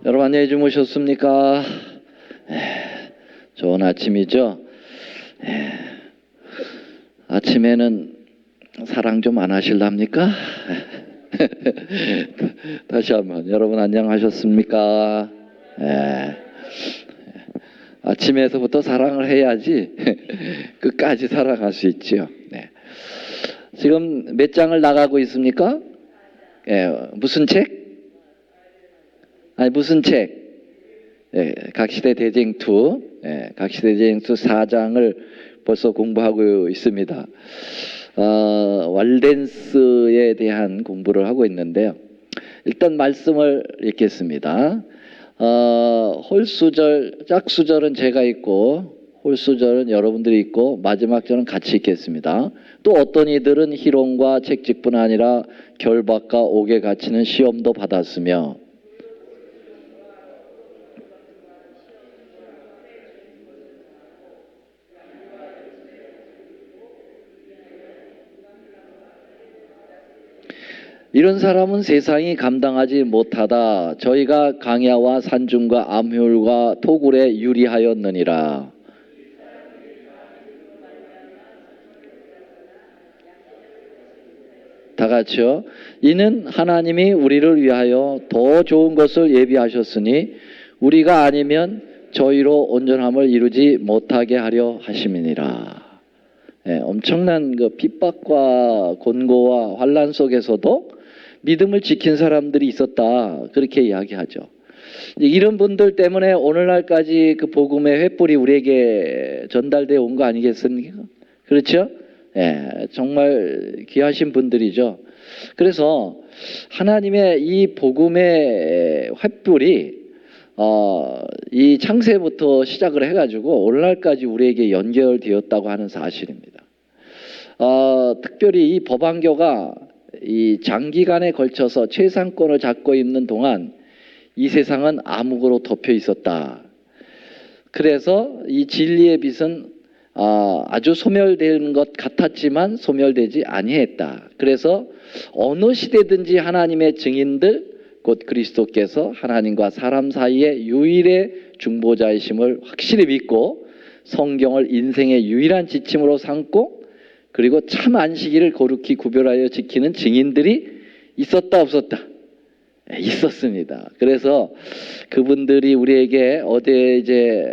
여러분 안녕히 주무셨습니까? 좋은 아침이죠? 아침에는 사랑 좀 안 하실랍니까? 다시 한번 여러분 안녕하셨습니까? 아침에서부터 사랑을 해야지 끝까지 사랑할 수 있죠. 지금 몇 장을 나가고 있습니까? 무슨 책? 아니 무슨 책? 각시대 대쟁투, 각시대 대쟁투 4장을 벌써 공부하고 있습니다. 왈덴스에 대한 공부를 하고 있는데요. 일단 말씀을 읽겠습니다. 홀수절, 짝수절은 제가 읽고 홀수절은 여러분들이 읽고 마지막 절은 같이 읽겠습니다. 또 어떤 이들은 희롱과 책직뿐 아니라 결박과 옥에 갇히는 시험도 받았으며 이런 사람은 세상이 감당하지 못하다. 저희가 강야와 산중과 암효율과 토굴에 유리하였느니라. 다 같이요. 이는 하나님이 우리를 위하여 더 좋은 것을 예비하셨으니 우리가 아니면 저희로 온전함을 이루지 못하게 하려 하심이니라. 엄청난 그 핍박과 곤고와 환난 속에서도 믿음을 지킨 사람들이 있었다. 그렇게 이야기하죠. 이런 분들 때문에 오늘날까지 그 복음의 횃불이 우리에게 전달되어 온 거 아니겠습니까? 그렇죠? 정말 귀하신 분들이죠. 그래서 하나님의 이 복음의 횃불이 이 창세부터 시작을 해가지고 오늘날까지 우리에게 연결되었다고 하는 사실입니다. 특별히 이 법안교가 이 장기간에 걸쳐서 최상권을 잡고 있는 동안 이 세상은 암흑으로 덮여 있었다. 그래서 이 진리의 빛은 아주 소멸되는 것 같았지만 소멸되지 아니했다. 그래서 어느 시대든지 하나님의 증인들 곧 그리스도께서 하나님과 사람 사이의 유일의 중보자이심을 확실히 믿고 성경을 인생의 유일한 지침으로 삼고 그리고 참 안식일을 거룩히 구별하여 지키는 증인들이 있었다 없었다? 있었습니다. 그래서 그분들이 우리에게 어제 이제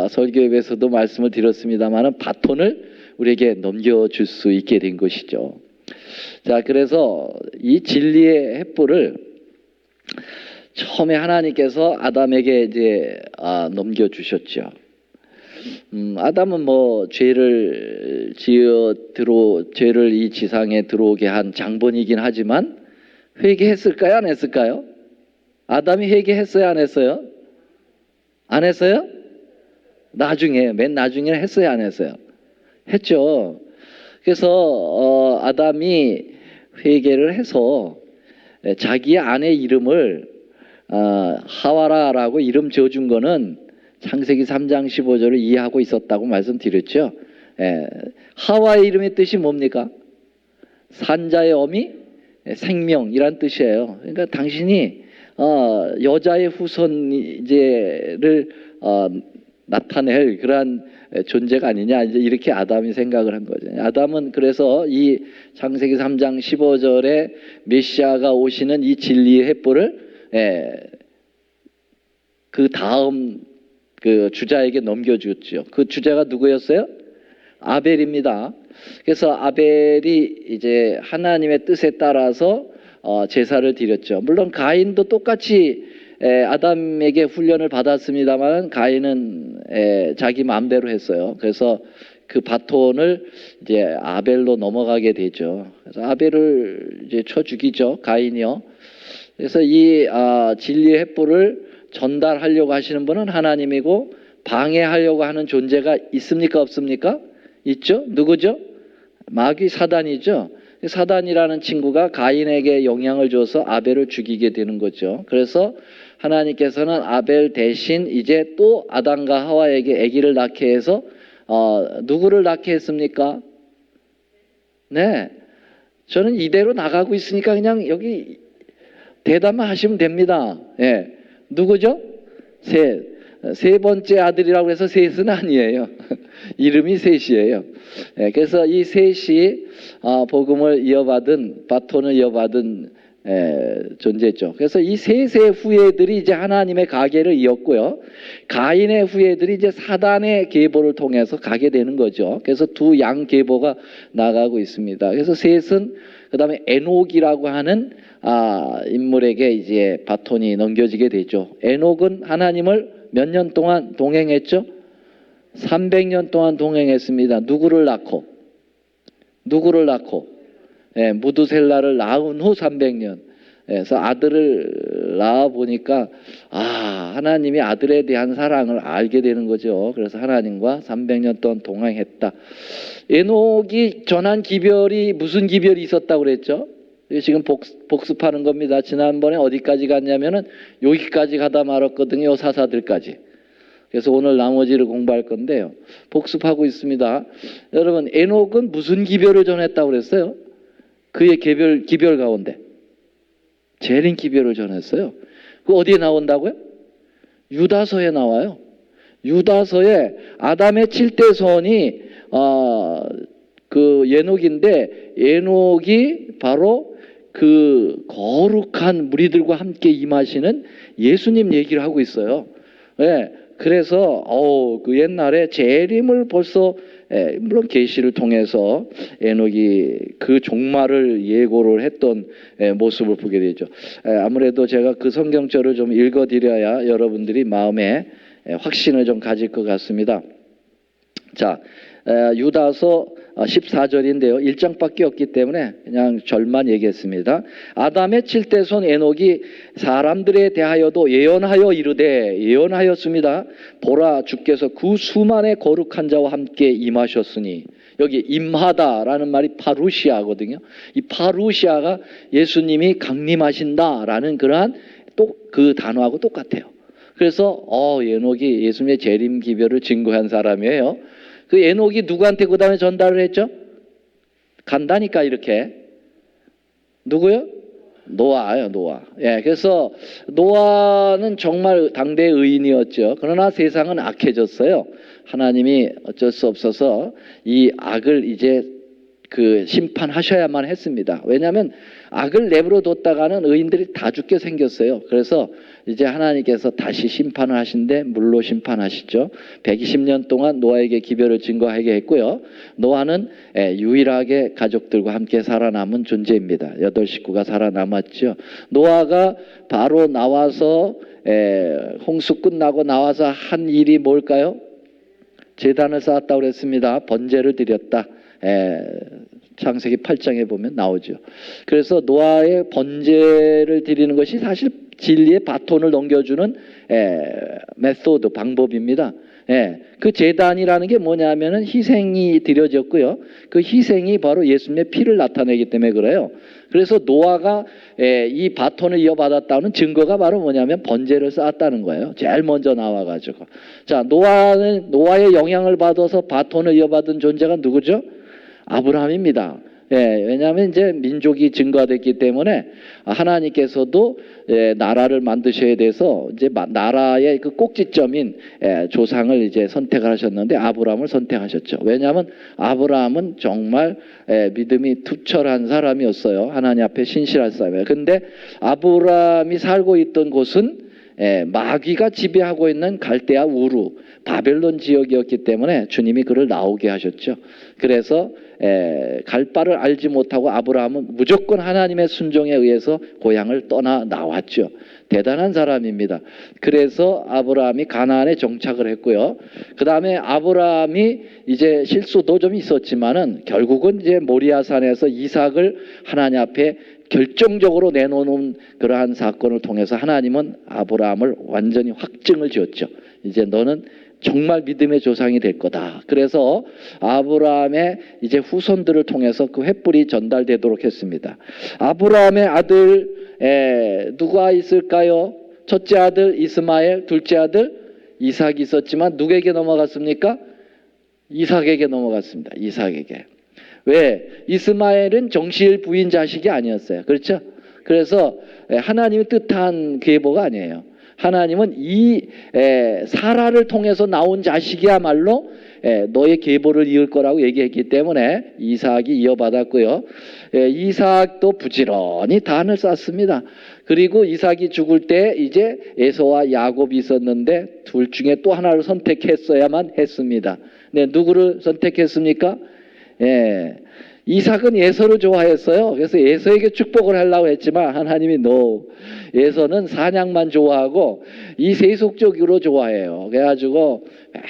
설교회에서도 말씀을 드렸습니다만은 바톤을 우리에게 넘겨줄 수 있게 된 것이죠. 자, 그래서 이 진리의 횃불을 처음에 하나님께서 아담에게 이제 넘겨주셨죠. 아담은 뭐 죄를 죄를 이 지상에 들어오게 한 장본이긴 하지만 회개했을까요? 안 했을까요? 아담이 회개했어요? 안 했어요? 안 했어요? 나중에, 맨 나중에 했어요? 안 했어요? 했죠. 그래서 아담이 회개를 해서 자기 아내 이름을 하와라라고 이름 지어준 거는 창세기 3장 15절을 이해하고 있었다고 말씀드렸죠. 하와의 이름의 뜻이 뭡니까? 산자의 어미 생명이란 뜻이에요. 그러니까 당신이 여자의 후손제를 나타낼 그러한 존재가 아니냐 이제 이렇게 아담이 생각을 한 거죠. 아담은 그래서 이 창세기 3장 15절에 메시아가 오시는 이 진리의 횃불을 그 다음 그 주자에게 넘겨주었죠. 그 주자가 누구였어요? 아벨입니다. 그래서 아벨이 이제 하나님의 뜻에 따라서 제사를 드렸죠. 물론 가인도 똑같이 아담에게 훈련을 받았습니다만 가인은 자기 마음대로 했어요. 그래서 그 바톤을 이제 아벨로 넘어가게 되죠. 그래서 아벨을 이제 쳐 죽이죠. 가인이요. 그래서 이 진리의 횃불을 전달하려고 하시는 분은 하나님이고 방해하려고 하는 존재가 있습니까? 없습니까? 있죠? 누구죠? 마귀 사단이죠. 사단이라는 친구가 가인에게 영향을 줘서 아벨을 죽이게 되는 거죠. 그래서 하나님께서는 아벨 대신 이제 또 아담과 하와에게 아기를 낳게 해서 누구를 낳게 했습니까? 네, 저는 이대로 나가고 있으니까 그냥 여기 대답만 하시면 됩니다. 누구죠? 세 번째 아들이라고 해서 셋은 아니에요. 이름이 셋이에요. 그래서 이 셋이 복음을 이어받은, 바톤을 이어받은 존재죠. 그래서 이 셋의 후예들이 이제 하나님의 가계를 이었고요. 가인의 후예들이 이제 사단의 계보를 통해서 가게 되는 거죠. 그래서 두 양 계보가 나가고 있습니다. 그래서 셋은 그다음에 에녹이라고 하는 인물에게 이제 바톤이 넘겨지게 되죠. 에녹은 하나님을 몇 년 동안 동행했죠? 300년 동안 동행했습니다. 누구를 낳고? 무두셀라를 낳은 후 300년. 그래서 아들을 낳아 보니까 하나님이 아들에 대한 사랑을 알게 되는 거죠. 그래서 하나님과 300년 동안 동행했다. 에녹이 전한 기별이 무슨 기별이 있었다고 그랬죠? 지금 복습하는 겁니다. 지난번에 어디까지 갔냐면은 여기까지 가다 말았거든요. 사사들까지. 그래서 오늘 나머지를 공부할 건데요. 복습하고 있습니다. 여러분, 에녹은 무슨 기별을 전했다고 그랬어요? 그의 기별 가운데 재림 기별을 전했어요. 그 어디에 나온다고요? 유다서에 나와요. 유다서에 아담의 7대 손이 그 에녹인데, 에녹이 바로 그 거룩한 무리들과 함께 임하시는 예수님 얘기를 하고 있어요. 그래서 그 옛날에 재림을 벌써 물론 계시를 통해서 에녹이 그 종말을 예고를 했던 모습을 보게 되죠. 아무래도 제가 그 성경절을 좀 읽어드려야 여러분들이 마음에 확신을 좀 가질 것 같습니다. 자, 유다서 14절인데요. 1장밖에 없기 때문에 그냥 절만 얘기했습니다. 아담의 7대 손 에녹이 사람들에 대하여도 예언하여 이르되, 예언하였습니다. 보라, 주께서 그 수만의 거룩한 자와 함께 임하셨으니, 여기 임하다라는 말이 파루시아거든요. 이 파루시아가 예수님이 강림하신다라는 그러한 또 그 단어하고 똑같아요. 그래서 에녹이 예수님의 재림 기별을 증거한 사람이에요. 그 에녹이 누구한테 그 다음에 전달을 했죠? 간다니까 이렇게. 누구요? 노아예요, 노아. 그래서 노아는 정말 당대의 의인이었죠. 그러나 세상은 악해졌어요. 하나님이 어쩔 수 없어서 이 악을 이제 그 심판하셔야만 했습니다. 왜냐하면 악을 내버려 뒀다가는 의인들이 다 죽게 생겼어요. 그래서 이제 하나님께서 다시 심판을 하신데 물로 심판하시죠. 120년 동안 노아에게 기별을 증거하게 했고요. 노아는 유일하게 가족들과 함께 살아남은 존재입니다. 8 식구가 살아남았죠. 노아가 바로 나와서 홍수 끝나고 나와서 한 일이 뭘까요? 제단을 쌓았다고 그랬습니다. 번제를 드렸다. 창세기 8장에 보면 나오죠. 그래서 노아의 번제를 드리는 것이 사실 진리의 바톤을 넘겨주는 메소드, 방법입니다. 그 제단이라는 게 뭐냐면은 희생이 드려졌고요. 그 희생이 바로 예수님의 피를 나타내기 때문에 그래요. 그래서 노아가 이 바톤을 이어받았다는 증거가 바로 뭐냐면 번제를 쌓았다는 거예요. 제일 먼저 나와가지고. 자, 노아의 영향을 받아서 바톤을 이어받은 존재가 누구죠? 아브라함입니다. 왜냐하면 이제 민족이 증가됐기 때문에 하나님께서도 나라를 만드셔야 돼서 이제 나라의 그 꼭지점인 조상을 이제 선택을 하셨는데 아브라함을 선택하셨죠. 왜냐하면 아브라함은 정말 믿음이 투철한 사람이었어요. 하나님 앞에 신실한 사람이에요. 근데 아브라함이 살고 있던 곳은 마귀가 지배하고 있는 갈대아 우루 바벨론 지역이었기 때문에 주님이 그를 나오게 하셨죠. 그래서 갈 바를 알지 못하고 아브라함은 무조건 하나님의 순종에 의해서 고향을 떠나 나왔죠. 대단한 사람입니다. 그래서 아브라함이 가나안에 정착을 했고요. 그 다음에 아브라함이 이제 실수도 좀 있었지만은 결국은 이제 모리아산에서 이삭을 하나님 앞에 결정적으로 내놓는 그러한 사건을 통해서 하나님은 아브라함을 완전히 확증을 지었죠. 이제 너는 정말 믿음의 조상이 될 거다. 그래서 아브라함의 이제 후손들을 통해서 그 횃불이 전달되도록 했습니다. 아브라함의 아들 누가 있을까요? 첫째 아들 이스마엘, 둘째 아들 이삭이 있었지만 누구에게 넘어갔습니까? 이삭에게 넘어갔습니다. 이삭에게. 왜? 이스마엘은 정실 부인 자식이 아니었어요. 그렇죠? 그래서 하나님이 뜻한 계보가 아니에요. 하나님은 이 사라를 통해서 나온 자식이야말로 너의 계보를 이을 거라고 얘기했기 때문에 이삭이 이어받았고요. 이삭도 부지런히 단을 쌓습니다. 그리고 이삭이 죽을 때 이제 에서와 야곱이 있었는데 둘 중에 또 하나를 선택했어야만 했습니다. 네, 누구를 선택했습니까? 이삭은 에서를 좋아했어요. 그래서 에서에게 축복을 하려고 했지만 하나님이 에서는 사냥만 좋아하고 이 세속적으로 좋아해요. 그래가지고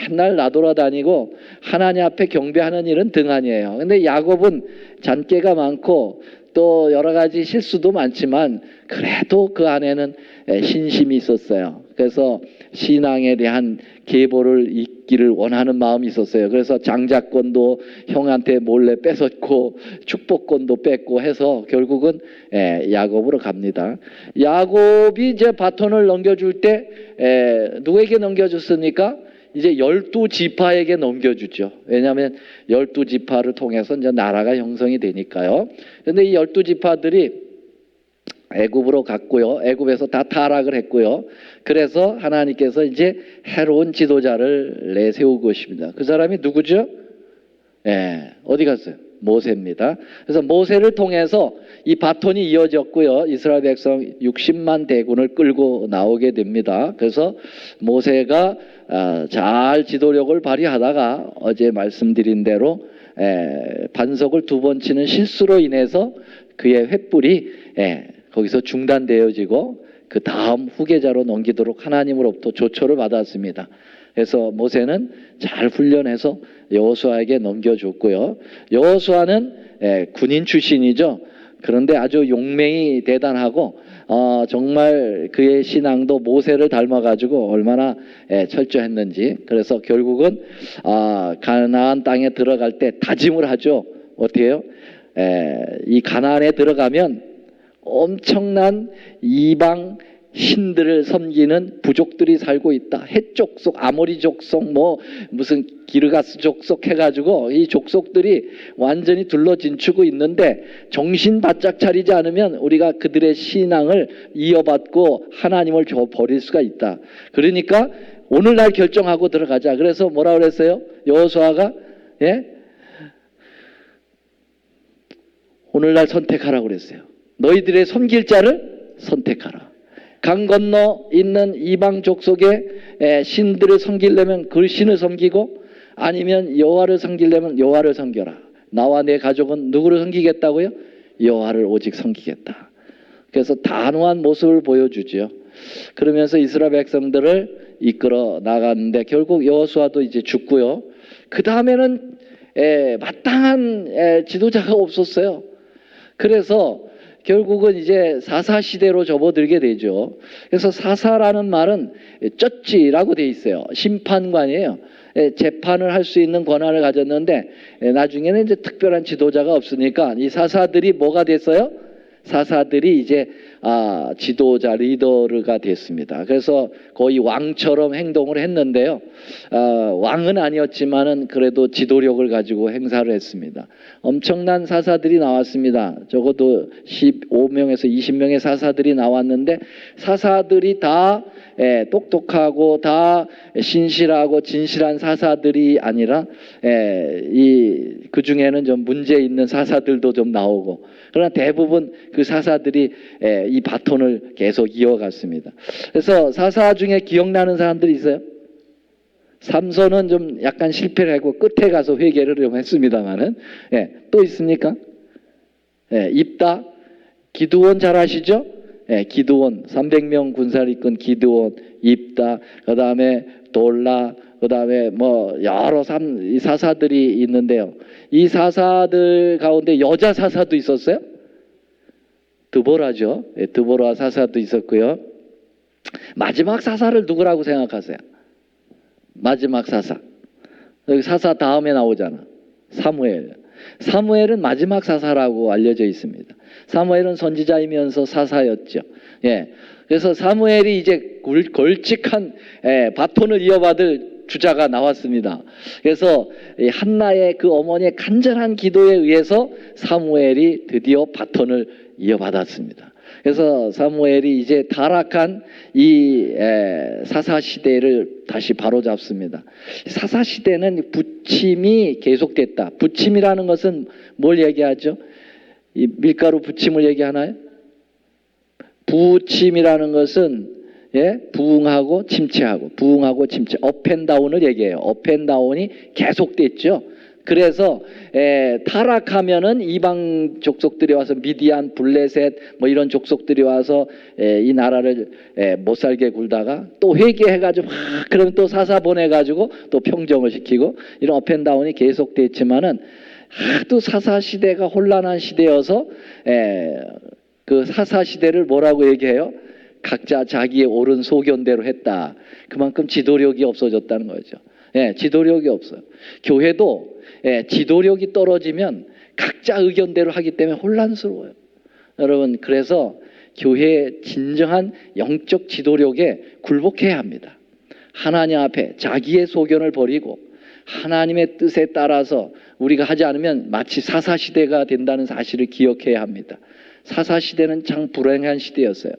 맨날 나돌아다니고 하나님 앞에 경배하는 일은 등한이에요. 근데 야곱은 잔꾀가 많고 또 여러 가지 실수도 많지만 그래도 그 안에는 신심이 있었어요. 그래서 신앙에 대한 계보를 잇기를 원하는 마음이 있었어요. 그래서 장자권도 형한테 몰래 뺏었고 축복권도 뺏고 해서 결국은 야곱으로 갑니다. 야곱이 이제 바톤을 넘겨줄 때 누구에게 넘겨줬습니까? 이제 12지파에게 넘겨주죠. 왜냐하면 12지파를 통해서 이제 나라가 형성이 되니까요. 그런데 이 12지파들이 애굽으로 갔고요. 애굽에서 다 타락을 했고요. 그래서 하나님께서 이제 새로운 지도자를 내세우고 계십니다. 그 사람이 누구죠? 어디 갔어요? 모세입니다. 그래서 모세를 통해서 이 바톤이 이어졌고요. 이스라엘 백성 60만 대군을 끌고 나오게 됩니다. 그래서 모세가 잘 지도력을 발휘하다가 어제 말씀드린 대로 반석을 2번 치는 실수로 인해서 그의 횃불이 거기서 중단되어지고 그 다음 후계자로 넘기도록 하나님으로부터 조처를 받았습니다. 그래서 모세는 잘 훈련해서 여호수아에게 넘겨줬고요. 여호수아는 군인 출신이죠. 그런데 아주 용맹이 대단하고 정말 그의 신앙도 모세를 닮아가지고 얼마나 철저했는지. 그래서 결국은 가나안 땅에 들어갈 때 다짐을 하죠. 어떻게 해요? 이 가나안에 들어가면 엄청난 이방 신들을 섬기는 부족들이 살고 있다. 헷 족속, 아모리 족속, 무슨 기르가스 족속 해가지고 이 족속들이 완전히 둘러진추고 있는데 정신 바짝 차리지 않으면 우리가 그들의 신앙을 이어받고 하나님을 버릴 수가 있다. 그러니까 오늘날 결정하고 들어가자. 그래서 뭐라 그랬어요? 여호수아가 오늘날 선택하라고 그랬어요. 너희들의 섬길 자를 선택하라. 강 건너 있는 이방 족속의 신들을 섬기려면 그 신을 섬기고 아니면 여호와를 섬기려면 여호와를 섬겨라. 나와 내 가족은 누구를 섬기겠다고요? 여호와를 오직 섬기겠다. 그래서 단호한 모습을 보여주죠. 그러면서 이스라엘 백성들을 이끌어 나갔는데 결국 여호수아도 이제 죽고요. 그 다음에는 마땅한 지도자가 없었어요. 그래서 결국은 이제 사사 시대로 접어들게 되죠. 그래서 사사라는 말은 쩌지라고 돼 있어요. 심판관이에요. 재판을 할 수 있는 권한을 가졌는데 나중에는 이제 특별한 지도자가 없으니까 이 사사들이 뭐가 됐어요? 사사들이 이제 지도자 리더가 됐습니다. 그래서 거의 왕처럼 행동을 했는데요. 왕은 아니었지만은 그래도 지도력을 가지고 행사를 했습니다. 엄청난 사사들이 나왔습니다. 적어도 15명에서 20명의 사사들이 나왔는데 사사들이 다 똑똑하고 다 신실하고 진실한 사사들이 아니라 그 중에는 좀 문제 있는 사사들도 좀 나오고, 그러나 대부분 그 사사들이 이 바톤을 계속 이어갔습니다. 그래서 사사 중에 기억나는 사람들이 있어요? 삼손은 좀 약간 실패를 하고 끝에 가서 회개를 좀 했습니다만은, 또 있습니까? 입다, 기드온 잘 아시죠? 기드온, 300명 군사를 이끈 기드온, 입다, 그 다음에 돌라, 그 다음에 여러 사사들이 있는데요. 이 사사들 가운데 여자 사사도 있었어요. 드보라죠. 드보라 사사도 있었고요. 마지막 사사를 누구라고 생각하세요? 마지막 사사. 여기 사사 다음에 나오잖아. 사무엘. 사무엘은 마지막 사사라고 알려져 있습니다. 사무엘은 선지자이면서 사사였죠. 그래서 사무엘이 이제 걸직한 바톤을 이어받을 주자가 나왔습니다. 그래서 한나의 그 어머니의 간절한 기도에 의해서 사무엘이 드디어 바톤을 이어받았습니다. 그래서 사무엘이 이제 타락한 이 사사 시대를 다시 바로잡습니다. 사사 시대는 부침이 계속됐다. 부침이라는 것은 뭘 얘기하죠? 이 밀가루 부침을 얘기하나요? 부침이라는 것은 부흥하고 침체하고 부흥하고 침체, 업앤다운을 얘기해요. 업앤다운이 계속됐죠. 그래서 타락하면은 이방 족속들이 와서 미디안, 블레셋 뭐 이런 족속들이 와서 이 나라를 못 살게 굴다가 또 회개해가지고 그러면 또 사사 보내가지고 또 평정을 시키고 이런 업앤다운이 계속됐지만은 하도 사사 시대가 혼란한 시대여서 그 사사 시대를 뭐라고 얘기해요? 각자 자기의 옳은 소견대로 했다. 그만큼 지도력이 없어졌다는 거죠. 지도력이 없어요. 교회도 지도력이 떨어지면 각자 의견대로 하기 때문에 혼란스러워요. 여러분, 그래서 교회의 진정한 영적 지도력에 굴복해야 합니다. 하나님 앞에 자기의 소견을 버리고 하나님의 뜻에 따라서 우리가 하지 않으면 마치 사사시대가 된다는 사실을 기억해야 합니다. 사사시대는 참 불행한 시대였어요.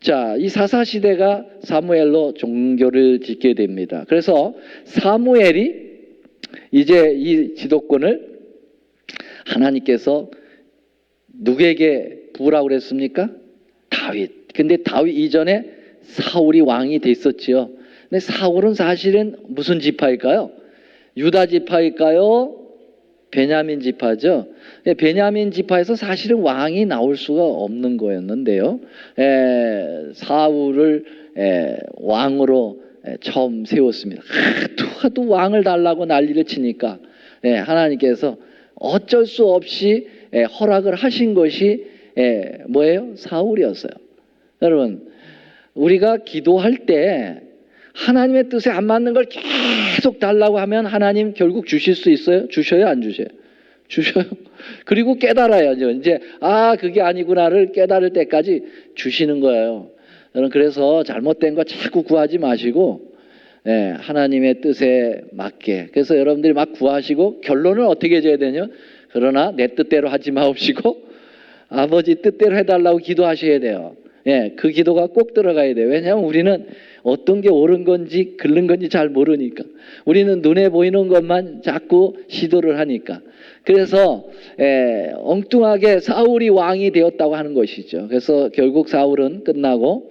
자, 이 사사시대가 사무엘로 종교를 짓게 됩니다. 그래서 사무엘이 이제 이 지도권을 하나님께서 누구에게 부으라고 그랬습니까? 다윗. 근데 다윗 이전에 사울이 왕이 됐었지요. 근데 사울은 사실은 무슨 지파일까요? 유다 지파일까요? 베냐민 지파죠. 베냐민 지파에서 사실은 왕이 나올 수가 없는 거였는데요. 사울을 왕으로 처음 세웠습니다. 하도 왕을 달라고 난리를 치니까 하나님께서 어쩔 수 없이 허락을 하신 것이 뭐예요? 사울이었어요. 여러분, 우리가 기도할 때 하나님의 뜻에 안 맞는 걸 계속 달라고 하면 하나님 결국 주실 수 있어요? 주셔요? 안 주셔요? 주셔요. 그리고 깨달아야죠. 이제 그게 아니구나를 깨달을 때까지 주시는 거예요. 여러분, 그래서 잘못된 거 자꾸 구하지 마시고 하나님의 뜻에 맞게. 그래서 여러분들이 막 구하시고 결론을 어떻게 줘야 되냐? 그러나 내 뜻대로 하지 마옵시고 아버지 뜻대로 해달라고 기도하셔야 돼요. 그 기도가 꼭 들어가야 돼요. 왜냐하면 우리는 어떤 게 옳은 건지 글른 건지 잘 모르니까. 우리는 눈에 보이는 것만 자꾸 시도를 하니까. 그래서 엉뚱하게 사울이 왕이 되었다고 하는 것이죠. 그래서 결국 사울은 끝나고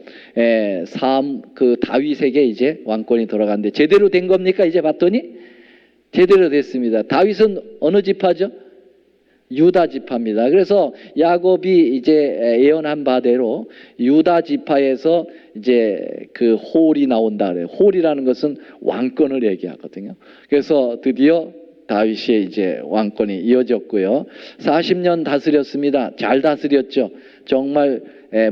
그 다윗에게 이제 왕권이 돌아갔는데 제대로 된 겁니까? 이제 봤더니 제대로 됐습니다. 다윗은 어느 지파죠? 유다 지파입니다. 그래서 야곱이 이제 예언한 바대로 유다 지파에서 이제 그 홀이 나온다 그래요. 홀이라는 것은 왕권을 얘기하거든요. 그래서 드디어 다윗이 이제 왕권이 이어졌고요. 40년 다스렸습니다. 잘 다스렸죠. 정말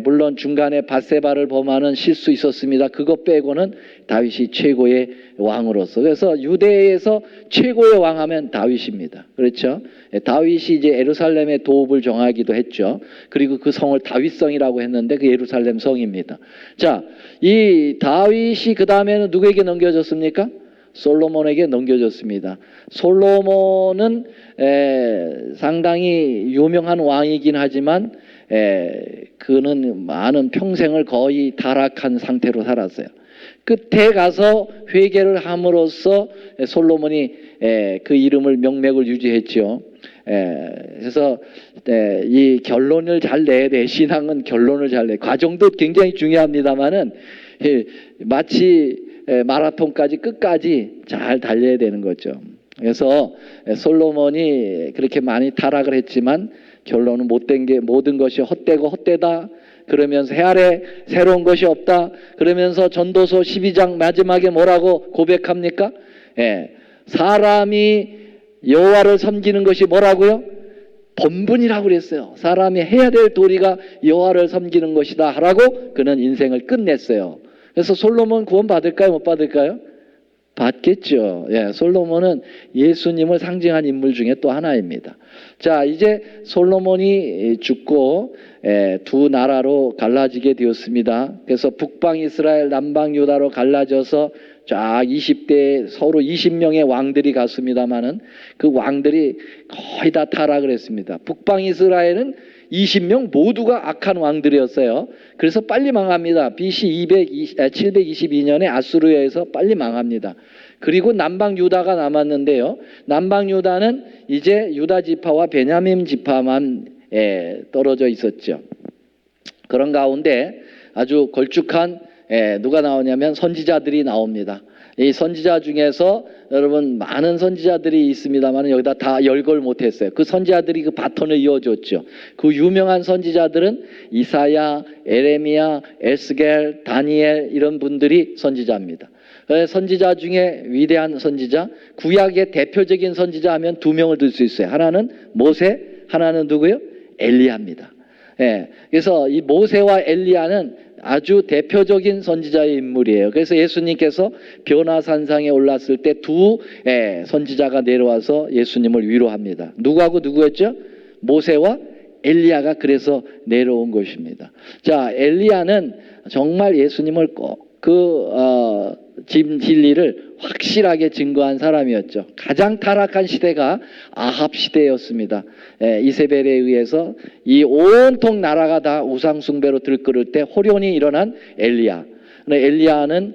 물론 중간에 밧세바를 범하는 실수 있었습니다. 그것 빼고는 다윗이 최고의 왕으로서. 그래서 유대에서 최고의 왕하면 다윗입니다. 그렇죠? 다윗이 이제 예루살렘의 도읍을 정하기도 했죠. 그리고 그 성을 다윗성이라고 했는데 그 예루살렘 성입니다. 자, 이 다윗이 그 다음에는 누구에게 넘겨졌습니까? 솔로몬에게 넘겨졌습니다. 솔로몬은 상당히 유명한 왕이긴 하지만 그는 많은 평생을 거의 타락한 상태로 살았어요. 끝에 가서 회개를 함으로써 솔로몬이 그 이름을 명맥을 유지했죠. 그래서 이 결론을 잘 내야 돼. 신앙은 결론을 잘 내. 과정도 굉장히 중요합니다만은 마치 마라톤까지 끝까지 잘 달려야 되는 거죠. 그래서 솔로몬이 그렇게 많이 타락을 했지만 결론은 못된 게 모든 것이 헛되고 헛되다. 그러면서 해 아래 새로운 것이 없다. 그러면서 전도서 12장 마지막에 뭐라고 고백합니까? 사람이 여호와를 섬기는 것이 뭐라고요? 본분이라고 그랬어요. 사람이 해야 될 도리가 여호와를 섬기는 것이다 하라고 그는 인생을 끝냈어요. 그래서 솔로몬 구원 받을까요? 못 받을까요? 받겠죠. 솔로몬은 예수님을 상징한 인물 중에 또 하나입니다. 자, 이제 솔로몬이 죽고 두 나라로 갈라지게 되었습니다. 그래서 북방 이스라엘, 남방 유다로 갈라져서 쫙 20대 서로 20명의 왕들이 갔습니다마는 그 왕들이 거의 다 타락을 했습니다. 북방 이스라엘은 20명 모두가 악한 왕들이었어요. 그래서 빨리 망합니다. BC 722년에 아수르에서 빨리 망합니다. 그리고 남방 유다가 남았는데요. 남방 유다는 이제 유다 지파와 베냐민 지파만 떨어져 있었죠. 그런 가운데 아주 걸쭉한 누가 나오냐면 선지자들이 나옵니다. 이 선지자 중에서 여러분 많은 선지자들이 있습니다만 여기다 다 열걸 못했어요. 그 선지자들이 그 바톤을 이어줬죠. 그 유명한 선지자들은 이사야, 에레미야, 에스겔, 다니엘 이런 분들이 선지자입니다. 선지자 중에 위대한 선지자, 구약의 대표적인 선지자 하면 두 명을 들 수 있어요. 하나는 모세, 하나는 누구요? 엘리야입니다. 그래서 이 모세와 엘리야는 아주 대표적인 선지자의 인물이에요. 그래서 예수님께서 변화산상에 올랐을 때 두 선지자가 내려와서 예수님을 위로합니다. 누구하고 누구였죠? 모세와 엘리야가 그래서 내려온 것입니다. 자, 엘리야는 정말 예수님을 꼭 진리를 확실하게 증거한 사람이었죠. 가장 타락한 시대가 아합 시대였습니다. 이세벨에 의해서 이 온통 나라가 다 우상숭배로 들끓을 때 호련히 일어난 엘리야. 엘리야는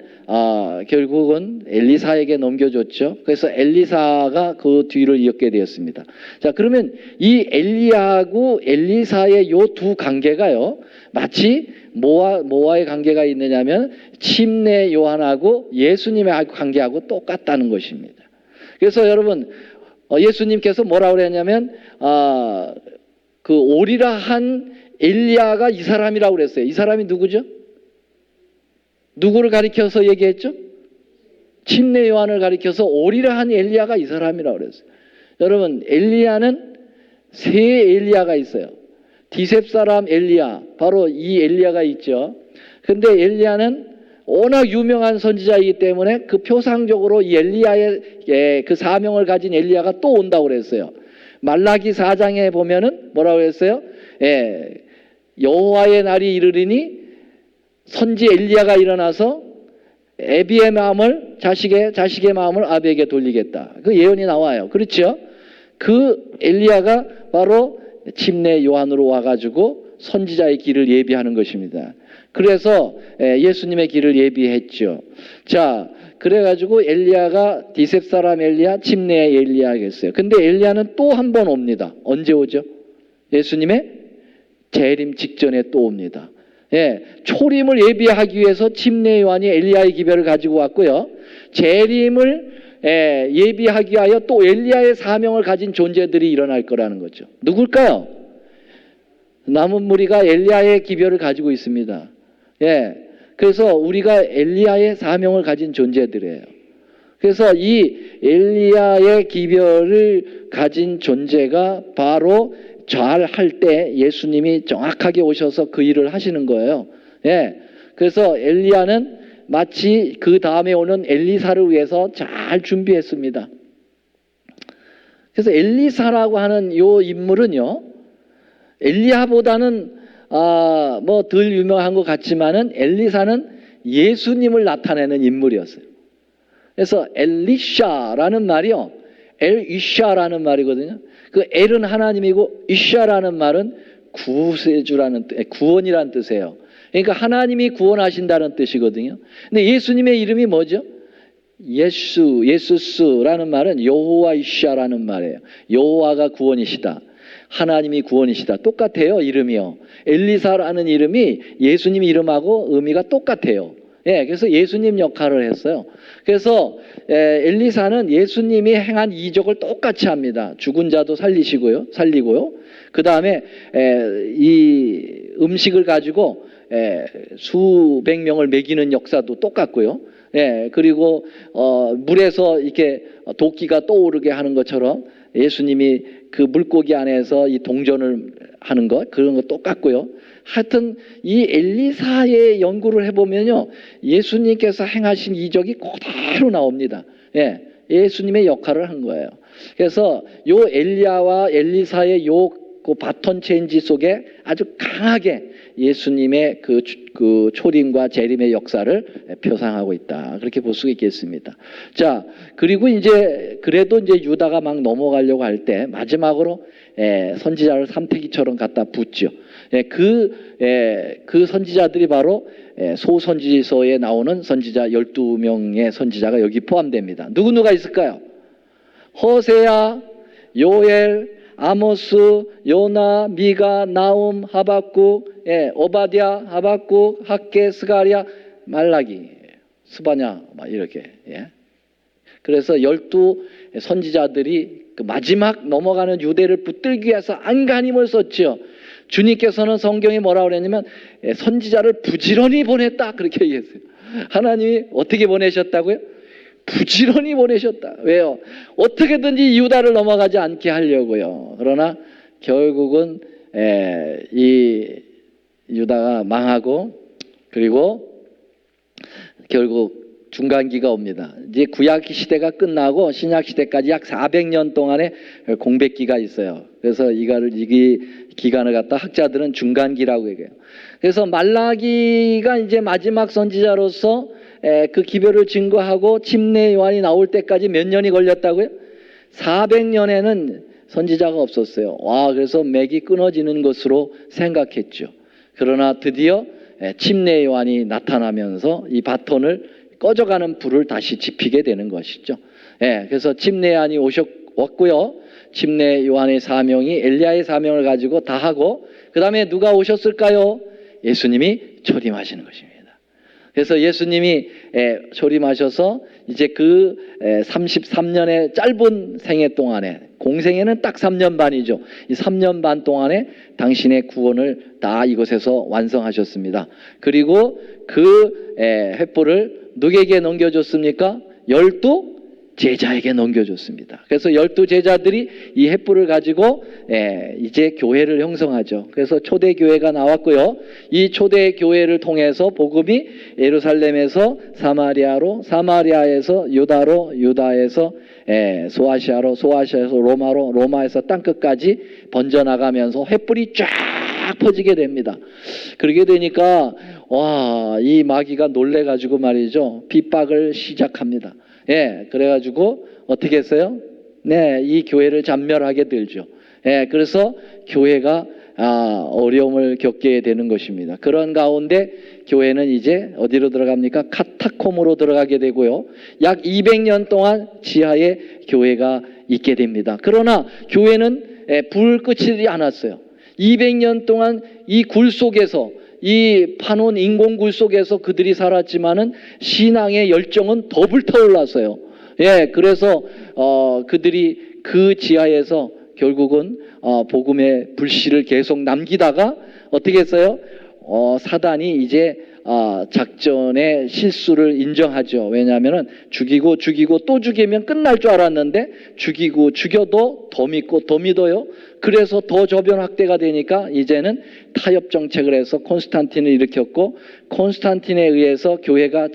결국은 엘리사에게 넘겨줬죠. 그래서 엘리사가 그 뒤를 이었게 되었습니다. 자, 그러면 이 엘리야하고 엘리사의 요 두 관계가요, 마치 뭐와의 관계가 있느냐면 침례 요한하고 예수님의 관계하고 똑같다는 것입니다. 그래서 여러분 예수님께서 뭐라고 그랬냐면 그 오리라 한 엘리야가 이 사람이라고 그랬어요. 이 사람이 누구죠? 누구를 가리켜서 얘기했죠? 침례 요한을 가리켜서 오리라 한 엘리야가 이 사람이라고 그랬어요. 여러분 엘리야는 세 엘리야가 있어요. 디셉 사람 엘리야, 바로 이 엘리야가 있죠. 근데 엘리야는 워낙 유명한 선지자이기 때문에 그 표상적으로 이 엘리야의 그 사명을 가진 엘리야가 또 온다고 그랬어요. 말라기 4장에 보면은 뭐라고 했어요? 여호와의 날이 이르리니 선지 엘리야가 일어나서 에비의 마음을 자식의 마음을 아비에게 돌리겠다. 그 예언이 나와요. 그렇죠? 그 엘리야가 바로 침례 요한으로 와가지고 선지자의 길을 예비하는 것입니다. 그래서 예수님의 길을 예비했죠. 자, 그래가지고 엘리야가 디셉 사람 엘리야, 침례의 엘리야겠어요. 근데 엘리야는 또 한 번 옵니다. 언제 오죠? 예수님의 재림 직전에 또 옵니다. 초림을 예비하기 위해서 침례 요한이 엘리야의 기별을 가지고 왔고요. 재림을 예비하기 위하여 또 엘리야의 사명을 가진 존재들이 일어날 거라는 거죠. 누굴까요? 남은 무리가 엘리야의 기별을 가지고 있습니다. 그래서 우리가 엘리야의 사명을 가진 존재들이에요. 그래서 이 엘리야의 기별을 가진 존재가 바로 잘 할 때 예수님이 정확하게 오셔서 그 일을 하시는 거예요. 그래서 엘리야는 마치 그 다음에 오는 엘리사를 위해서 잘 준비했습니다. 그래서 엘리사라고 하는 요 인물은요, 엘리야보다는 뭐 덜 유명한 것 같지만은 엘리사는 예수님을 나타내는 인물이었어요. 그래서 엘리샤라는 말이요, 엘이샤라는 말이거든요. 그 엘은 하나님이고 이샤라는 말은 구세주라는 구원이라는 뜻이에요. 그러니까 하나님이 구원하신다는 뜻이거든요. 근데 예수님의 이름이 뭐죠? 예수스라는 말은 여호와 이샤라는 말이에요. 여호와가 구원이시다, 하나님이 구원이시다. 똑같아요, 이름이요. 엘리사라는 이름이 예수님 이름하고 의미가 똑같아요. 그래서 예수님 역할을 했어요. 그래서 엘리사는 예수님이 행한 이적을 똑같이 합니다. 죽은 자도 살리고요. 그 다음에 이 음식을 가지고 수백 명을 먹이는 역사도 똑같고요. 그리고 물에서 이렇게 도끼가 떠오르게 하는 것처럼 예수님이 그 물고기 안에서 이 동전을 하는 것, 그런 거 똑같고요. 하여튼 이 엘리사의 연구를 해보면요, 예수님께서 행하신 이적이 그대로 나옵니다. 예수님의 역할을 한 거예요. 그래서 요 엘리야와 엘리사의 요 그 바톤 체인지 속에 아주 강하게 예수님의 그 초림과 재림의 역사를 표상하고 있다, 그렇게 볼 수 있겠습니다. 자, 그리고 이제 그래도 이제 유다가 막 넘어가려고 할 때 마지막으로 선지자를 삼태기처럼 갖다 붓죠. 그 선지자들이 바로 소선지서에 나오는 선지자 12명의 선지자가 여기 포함됩니다. 누가 있을까요? 호세야, 요엘, 아모스, 요나, 미가, 나움, 하박국, 오바댜, 하박국, 학개, 스가랴, 말라기, 스바냐, 막 이렇게. 그래서 12 선지자들이 그 마지막 넘어가는 유대를 붙들기 위해서 안간힘을 썼죠. 주님께서는 성경에 뭐라고 그랬냐면 선지자를 부지런히 보냈다 그렇게 얘기했어요. 하나님이 어떻게 보내셨다고요? 부지런히 보내셨다. 왜요? 어떻게든지 유다를 넘어가지 않게 하려고요. 그러나 결국은 이 유다가 망하고, 그리고 결국 중간기가 옵니다. 이제 구약 시대가 끝나고 신약 시대까지 약 400년 동안의 공백기가 있어요. 그래서 이 기간을 갖다 학자들은 중간기라고 얘기해요. 그래서 말라기가 이제 마지막 선지자로서 그 기별을 증거하고 침례 요한이 나올 때까지 몇 년이 걸렸다고요? 400년에는 선지자가 없었어요. 그래서 맥이 끊어지는 것으로 생각했죠. 그러나 드디어 침례 요한이 나타나면서 이 바톤을 꺼져가는 불을 다시 지피게 되는 것이죠. 그래서 침례 요한이 왔고요. 침례 요한의 사명이 엘리야의 사명을 가지고 다 하고, 그 다음에 누가 오셨을까요? 예수님이 초림하시는 것입니다. 그래서 예수님이 초림하셔서 이제 그 33년의 짧은 생애 동안에, 공생애는 딱 3년 반이죠. 이 3년 반 동안에 당신의 구원을 다 이곳에서 완성하셨습니다. 그리고 그 횃불을 누구에게 넘겨줬습니까? 12 제자에게 넘겨줬습니다. 그래서 12 제자들이 이 횃불을 가지고 이제 교회를 형성하죠. 그래서 초대교회가 나왔고요. 이 초대교회를 통해서 복음이 예루살렘에서 사마리아로, 사마리아에서 유다로, 유다에서 소아시아로, 소아시아에서 로마로, 로마에서 땅끝까지 번져나가면서 횃불이 쫙 퍼지게 됩니다. 그러게 되니까 이 마귀가 놀래가지고 말이죠. 핍박을 시작합니다. 그래가지고 어떻게 했어요? 이 교회를 잔멸하게 들죠. 그래서 교회가 어려움을 겪게 되는 것입니다. 그런 가운데 교회는 이제 어디로 들어갑니까? 카타콤으로 들어가게 되고요. 약 200년 동안 지하에 교회가 있게 됩니다. 그러나 교회는 불 끄지 않았어요. 200년 동안 이 굴 속에서, 이 파놓은 인공굴 속에서 그들이 살았지만은 신앙의 열정은 더 불타올랐어요. 그래서 그들이 그 지하에서 결국은 복음의 불씨를 계속 남기다가 어떻게 했어요? 사단이 이제 작전의 실수를 인정하죠. 왜냐하면 죽이고 또 죽이면 끝날 줄 알았는데 죽여도 더 믿고 더 믿어요. 그래서 더 저변 확대가 되니까 이제는 타협 정책을 해서 콘스탄틴을 일으켰고, 콘스탄틴에 의해서 교회가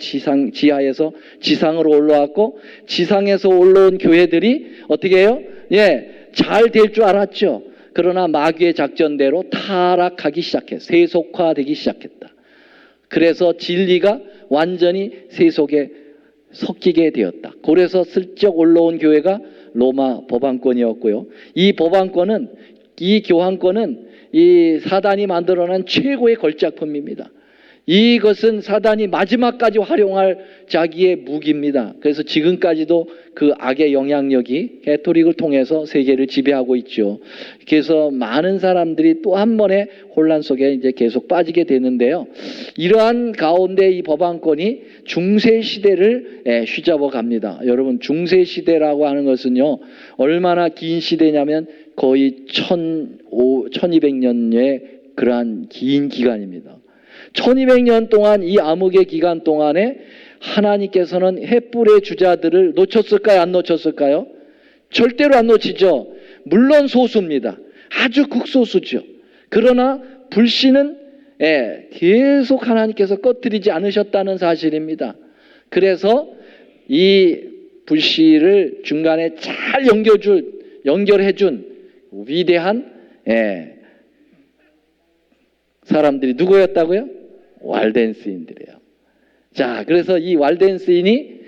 지하에서 지상으로 올라왔고, 지상에서 올라온 교회들이 어떻게 해요? 잘 될 줄 알았죠. 그러나 마귀의 작전대로 타락하기 시작했어요. 세속화되기 시작했다. 그래서 진리가 완전히 세속에 섞이게 되었다. 그래서 슬쩍 올라온 교회가 로마 법안권이었고요. 이 법안권은, 이 교환권은 이 사단이 만들어낸 최고의 걸작품입니다. 이것은 사단이 마지막까지 활용할 자기의 무기입니다. 그래서 지금까지도 그 악의 영향력이 가톨릭을 통해서 세계를 지배하고 있죠. 그래서 많은 사람들이 또 한 번의 혼란 속에 이제 계속 빠지게 되는데요. 이러한 가운데 이 법안권이 중세 시대를 휘잡아 갑니다. 여러분, 중세 시대라고 하는 것은요, 얼마나 긴 시대냐면 거의 1200년의 그러한 긴 기간입니다. 1200년 동안 이 암흑의 기간 동안에 하나님께서는 횃불의 주자들을 놓쳤을까요? 안 놓쳤을까요? 절대로 안 놓치죠. 물론 소수입니다. 아주 극소수죠. 그러나 불씨는 계속 하나님께서 꺼뜨리지 않으셨다는 사실입니다. 그래서 이 불씨를 중간에 잘 연결해준 위대한 사람들이 누구였다고요? 왈덴스인들이에요. 자, 그래서 이 왈덴스인이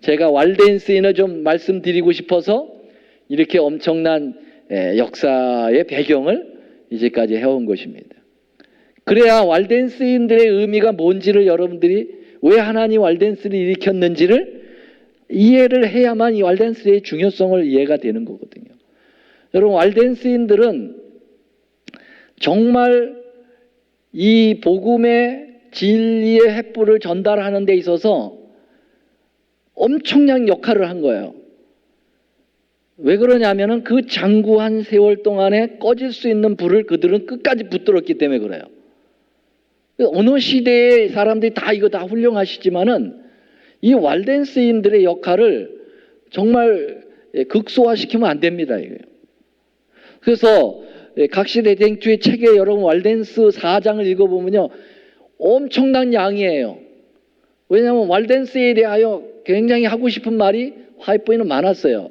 제가 왈덴스인을 좀 말씀드리고 싶어서 이렇게 엄청난 역사의 배경을 이제까지 해온 것입니다. 그래야 왈덴스인들의 의미가 뭔지를 여러분들이 왜 하나님 왈덴스를 일으켰는지를 이해를 해야만 이 왈덴스의 중요성을 이해가 되는 거거든요. 여러분, 왈덴스인들은 정말 이 복음의 진리의 횃불을 전달하는 데 있어서 엄청난 역할을 한 거예요. 왜 그러냐면은 그 장구한 세월 동안에 꺼질 수 있는 불을 그들은 끝까지 붙들었기 때문에 그래요. 어느 시대의 사람들이 다 이거 다 훌륭하시지만은 이 왈덴스인들의 역할을 정말 극소화시키면 안 됩니다. 이거예요. 그래서 각시대쟁투의 책에 여러분 왈덴스 4장을 읽어보면요, 엄청난 양이에요. 왜냐하면 왈덴스에 대하여 굉장히 하고 싶은 말이 화이트보이는 많았어요.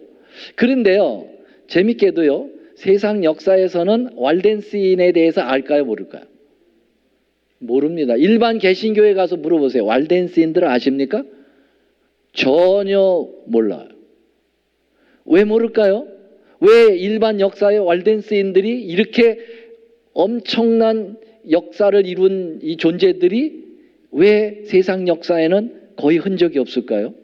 그런데요, 재밌게도요, 세상 역사에서는 왈덴스인에 대해서 알까요, 모를까요? 모릅니다. 일반 개신교회 가서 물어보세요. 왈덴스인들을 아십니까? 전혀 몰라요. 왜 모를까요? 왜 일반 역사의 왈덴스인들이 이렇게 엄청난 역사를 이룬 이 존재들이 왜 세상 역사에는 거의 흔적이 없을까요?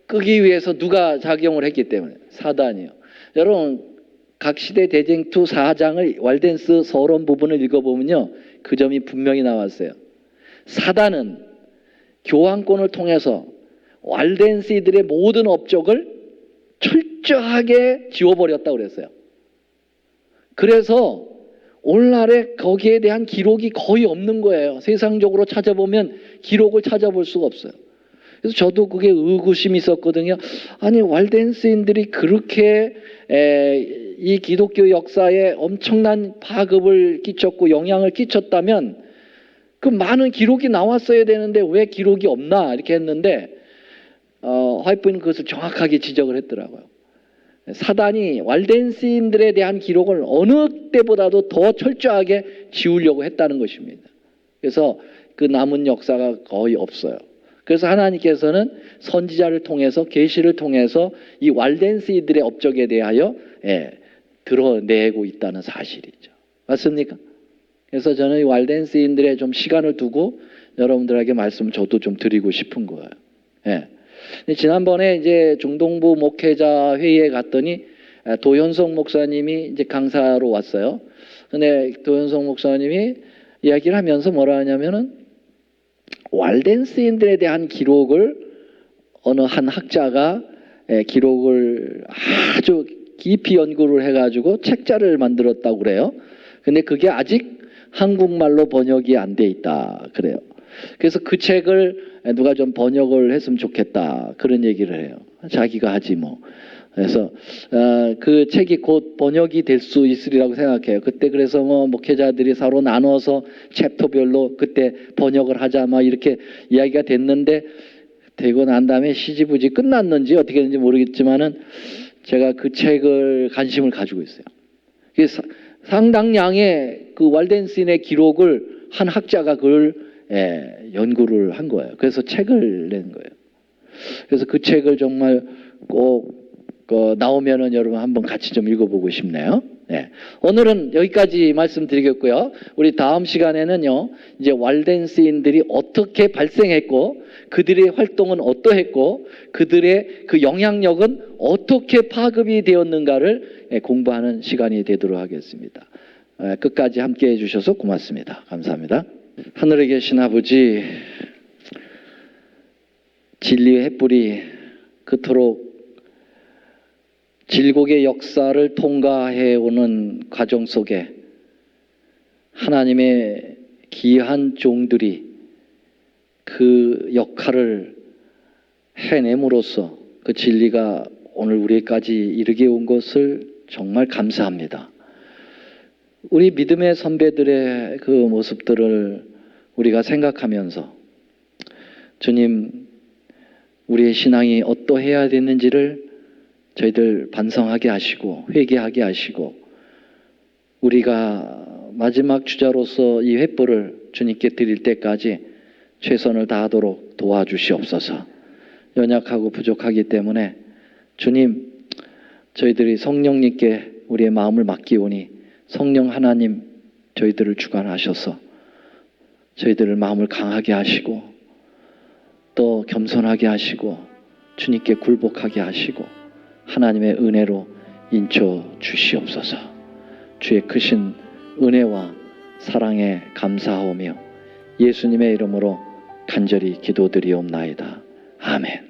끄기 위해서 누가 작용을 했기 때문에. 사단이요. 여러분, 각시대 대쟁투 4장을 왈덴스 서론 부분을 읽어보면요, 그 점이 분명히 나왔어요. 사단은 교황권을 통해서 왈덴스들의 모든 업적을 철저하게 지워버렸다고 그랬어요. 그래서 오늘날에 거기에 대한 기록이 거의 없는 거예요. 세상적으로 찾아보면 기록을 찾아볼 수가 없어요. 그래서 저도 그게 의구심이 있었거든요. 아니, 왈덴스인들이 그렇게 이 기독교 역사에 엄청난 파급을 끼쳤고 영향을 끼쳤다면 그 많은 기록이 나왔어야 되는데 왜 기록이 없나 이렇게 했는데 화이트는 그것을 정확하게 지적을 했더라고요. 사단이 왈덴스인들에 대한 기록을 어느 때보다도 더 철저하게 지우려고 했다는 것입니다. 그래서 그 남은 역사가 거의 없어요. 그래서 하나님께서는 선지자를 통해서 계시를 통해서 이 왈덴스인들의 업적에 대하여 드러내고 있다는 사실이죠. 맞습니까? 그래서 저는 이 왈덴스인들의 좀 시간을 두고 여러분들에게 말씀을 저도 좀 드리고 싶은 거예요. 지난번에 이제 중동부 목회자 회의에 갔더니 도현석 목사님이 이제 강사로 왔어요. 근데 도현석 목사님이 이야기를 하면서 뭐라 하냐면은 왈덴스인들에 대한 기록을 어느 한 학자가 기록을 아주 깊이 연구를 해가지고 책자를 만들었다고 그래요. 근데 그게 아직 한국말로 번역이 안 돼 있다 그래요. 그래서 그 책을 누가 좀 번역을 했으면 좋겠다 그런 얘기를 해요. 자기가 하지 뭐. 그래서 그 책이 곧 번역이 될 수 있으리라고 생각해요. 그때 그래서 뭐 목회자들이 서로 나눠서 챕터별로 그때 번역을 하자 막 이렇게 이야기가 됐는데 되고 난 다음에 시지부지 끝났는지 어떻게 했는지 모르겠지만은 제가 그 책을 관심을 가지고 있어요. 그래서 상당량의 그 왈덴스인의 기록을 한 학자가 그걸 연구를 한 거예요. 그래서 책을 낸 거예요. 그래서 그 책을 정말 꼭 나오면은 여러분 한번 같이 좀 읽어보고 싶네요. 오늘은 여기까지 말씀드리겠고요. 우리 다음 시간에는요, 이제 왈덴스인들이 어떻게 발생했고 그들의 활동은 어떠했고 그들의 그 영향력은 어떻게 파급이 되었는가를 공부하는 시간이 되도록 하겠습니다. 끝까지 함께해 주셔서 고맙습니다. 감사합니다. 하늘에 계신 아버지, 진리의 횃불이 그토록 질곡의 역사를 통과해 오는 과정 속에 하나님의 귀한 종들이 그 역할을 해냄으로써 그 진리가 오늘 우리까지 이르게 온 것을 정말 감사합니다. 우리 믿음의 선배들의 그 모습들을 우리가 생각하면서 주님, 우리의 신앙이 어떠해야 되는지를 저희들 반성하게 하시고 회개하게 하시고 우리가 마지막 주자로서 이 횃불을 주님께 드릴 때까지 최선을 다하도록 도와주시옵소서. 연약하고 부족하기 때문에 주님, 저희들이 성령님께 우리의 마음을 맡기오니 성령 하나님 저희들을 주관하셔서 저희들을 마음을 강하게 하시고 또 겸손하게 하시고 주님께 굴복하게 하시고 하나님의 은혜로 인쳐 주시옵소서. 주의 크신 은혜와 사랑에 감사하오며 예수님의 이름으로 간절히 기도드리옵나이다. 아멘.